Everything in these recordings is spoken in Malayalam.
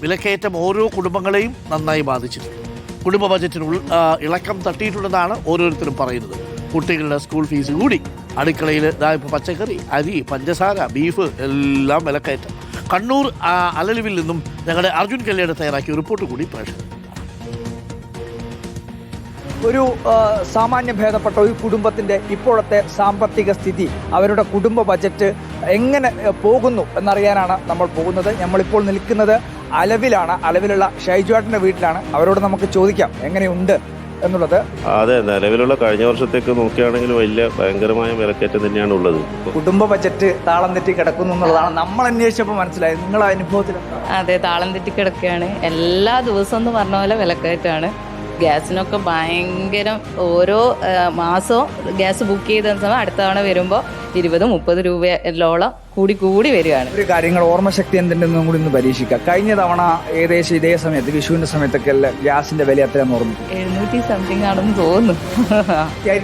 വിലക്കയറ്റം ഓരോ കുടുംബങ്ങളെയും നന്നായി ബാധിച്ചിട്ടുണ്ട്. കുടുംബ ബജറ്റിന് ഇളക്കം തട്ടിയിട്ടുണ്ടെന്നാണ് ഓരോരുത്തരും പറയുന്നത്. കുട്ടികളുടെ സ്കൂൾ ഫീസ് കൂടി, അടുക്കളയിൽ ഇപ്പോൾ പച്ചക്കറി, അരി, പഞ്ചസാര, ബീഫ് എല്ലാം വിലക്കയറ്റം. കണ്ണൂർ അലലുവിൽ നിന്നും ഞങ്ങളുടെ അർജുൻ കല്യാട് തയ്യാറാക്കിയ റിപ്പോർട്ട് കൂടി പ്രേക്ഷകർ. ഒരു സാമാന്യ ഭേദപ്പെട്ട ഒരു കുടുംബത്തിൻ്റെ ഇപ്പോഴത്തെ സാമ്പത്തിക സ്ഥിതി, അവരുടെ കുടുംബ ബജറ്റ് എങ്ങനെ പോകുന്നു എന്നറിയാനാണ് നമ്മൾ പോകുന്നത്. നമ്മളിപ്പോൾ നിൽക്കുന്നത് അലവിലാണ്. അലവിലുള്ള ഷൈജുവേട്ടൻ്റെ വീട്ടിലാണ്. അവരോട് നമുക്ക് ചോദിക്കാം എങ്ങനെയുണ്ട് എന്നുള്ളത്. അതെ, നിലവിലുള്ള കഴിഞ്ഞ വർഷത്തേക്ക് നോക്കുകയാണെങ്കിൽ ഭയങ്കരമായ വിലക്കയറ്റം തന്നെയാണ് ഉള്ളത്. കുടുംബ ബജറ്റ് താളം തെറ്റി കിടക്കുന്നു എന്നുള്ളതാണ് നമ്മൾ അന്വേഷിച്ചപ്പോൾ മനസ്സിലായത്. നിങ്ങളുടെ അനുഭവത്തിൽ? അതെ, താളം തെറ്റി കിടക്കുകയാണ്. എല്ലാ ദിവസവും എന്ന് പറഞ്ഞ പോലെ വിലക്കയറ്റമാണ്. ഗ്യാസിനൊക്കെ ഭയങ്കരം. ഓരോ മാസവും ഗ്യാസ് ബുക്ക് ചെയ്ത സമയം അടുത്ത തവണ വരുമ്പോൾ 20-30 രൂപയോളം കൂടി വരികയാണ്. ഒരു കാര്യങ്ങൾ ഓർമ്മശക്തി എന്തുണ്ടെന്നും കൂടി ഒന്ന് പരീക്ഷിക്കാം. കഴിഞ്ഞ തവണ ഏകദേശം ഇതേ സമയത്ത് വിഷുവിന്റെ സമയത്തൊക്കെ ഗ്യാസിന്റെ വില എത്രയാണെന്ന് ഓർമ്മ? 700 സംതിങ് ആണെന്ന് തോന്നുന്നു.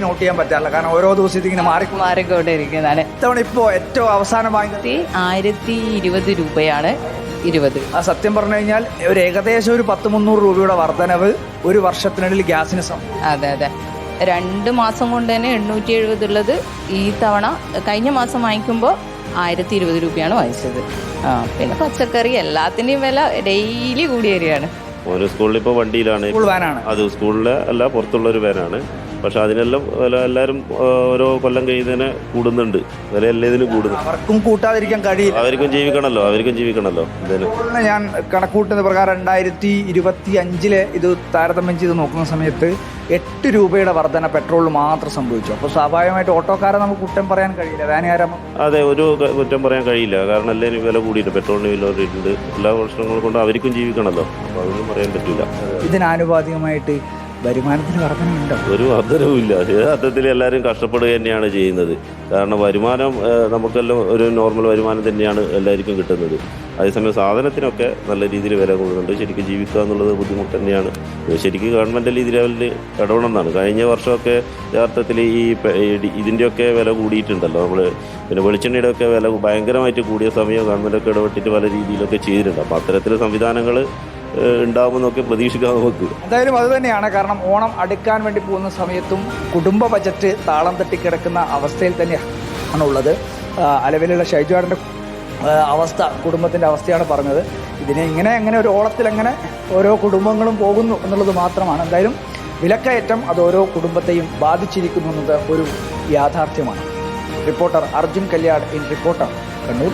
നോട്ട് ചെയ്യാൻ പറ്റാറില്ല, കാരണം ഓരോ ദിവസവും ഇതിങ്ങനെ മാറിക്കൊണ്ടേ ഇരിക്കുന്നതാണ്. ഇത്തവണ ഇപ്പോൾ ഏറ്റവും അവസാനം വാങ്ങിയത് 1020 രൂപയാണ്. 20 സത്യം പറഞ്ഞു കഴിഞ്ഞാൽ ഒരു ഏകദേശം ഒരു 100-300 രൂപയുടെ വർധനവ് ഒരു വർഷത്തിനിടയിൽ ഗ്യാസിന്. അതെ, 2 മാസം കൊണ്ട് തന്നെ 870 ഉള്ളത് ഈ തവണ കഴിഞ്ഞ മാസം വാങ്ങിക്കുമ്പോൾ 1020 രൂപയാണ് വാങ്ങിച്ചത്. പിന്നെ പച്ചക്കറി എല്ലാത്തിൻ്റെയും വില ഡെയിലി കൂടി വരികയാണ്. ഓരോ സ്കൂളിൽ ഇപ്പോൾ വണ്ടിയിലാണ്, അത് സ്കൂളിലെ അല്ല പുറത്തുള്ള ഒരു വാനാണ്. പക്ഷെ അതിനെല്ലാം വില എല്ലാവരും ഓരോ കൊല്ലം കഴിയുന്നതിന് കൂടുന്നുണ്ട്. വില എല്ലാത്തിനും കൂടുന്നു. അവർക്കും കൂട്ടാതിരിക്കാൻ കഴിയില്ല. അവർക്കും ജീവിക്കണമല്ലോ. ഞാൻ കണക്കൂട്ടുന്ന പ്രകാരം 2025 ഇത് താരതമ്യം ചെയ്ത് നോക്കുന്ന സമയത്ത് 8 രൂപയുടെ വർധന പെട്രോളിൽ മാത്രം സംഭവിച്ചു. അപ്പോൾ സ്വാഭാവികമായിട്ട് ഓട്ടോക്കാരെ നമുക്ക് കുറ്റം പറയാൻ കഴിയില്ല. വാനുകാരം അതെ, ഒരു കുറ്റം പറയാൻ കഴിയില്ല. കാരണം എല്ലാവരും വില കൂടിയിട്ട്, പെട്രോളിന് വില കൂടിയിട്ടുണ്ട്. എല്ലാ വർഷങ്ങൾ കൊണ്ട് അവർക്കും ജീവിക്കണമല്ലോ. അപ്പോൾ അതൊന്നും പറയാൻ പറ്റില്ല. ഇതിനാനുപാതികമായിട്ട് വരുമാനത്തിന് വർധനയുണ്ടോ? ഒരു വർധനവും ഇല്ല. യഥാർത്ഥത്തിൽ എല്ലാവരും കഷ്ടപ്പെടുക തന്നെയാണ് ചെയ്യുന്നത്. കാരണം വരുമാനം നമുക്കെല്ലാം ഒരു നോർമൽ വരുമാനം തന്നെയാണ് എല്ലാവർക്കും കിട്ടുന്നത്. അതേസമയം സാധനത്തിനൊക്കെ നല്ല രീതിയിൽ വില കൂടുന്നുണ്ട്. ശരിക്കും ജീവിക്കുക എന്നുള്ളത് ബുദ്ധിമുട്ട് തന്നെയാണ്. ശരിക്കും ഗവൺമെൻറ് ഈ ലെവലിൽ ഇടപെടണമെന്നാണ്. കഴിഞ്ഞ വർഷമൊക്കെ യഥാർത്ഥത്തിൽ ഇതിൻ്റെയൊക്കെ വില കൂടിയിട്ടുണ്ടല്ലോ. നമ്മൾ പിന്നെ വെളിച്ചെണ്ണയുടെ ഒക്കെ വില ഭയങ്കരമായിട്ട് കൂടിയ സമയം ഗവൺമെൻറ്റൊക്കെ ഇടപെട്ടിട്ട് പല രീതിയിലൊക്കെ ചെയ്തിട്ടുണ്ട്. അപ്പോൾ അത്തരത്തിൽ സംവിധാനങ്ങൾ ഉണ്ടാവുമെന്നൊക്കെ പ്രതീക്ഷിക്കാൻ നമുക്ക്. എന്തായാലും അത് തന്നെയാണ്. കാരണം ഓണം അടുക്കാൻ വേണ്ടി പോകുന്ന സമയത്തും കുടുംബ ബജറ്റ് താളം തട്ടിക്കിടക്കുന്ന അവസ്ഥയിൽ തന്നെയാണ് ഉള്ളത്. അലവിലുള്ള ഷൈജുവാടിൻ്റെ അവസ്ഥ, കുടുംബത്തിൻ്റെ അവസ്ഥയാണ് പറഞ്ഞത്. ഇതിനെ ഇങ്ങനെ ഒരു ഓളത്തിൽ എങ്ങനെ ഓരോ കുടുംബങ്ങളും പോകുന്നു എന്നുള്ളത് മാത്രമാണ്. എന്തായാലും വിലക്കയറ്റം അത് ഓരോ കുടുംബത്തെയും ബാധിച്ചിരിക്കുന്നു എന്നത് ഒരു യാഥാർത്ഥ്യമാണ്. Reporter Arjun Kalliad in reporter, Kannur.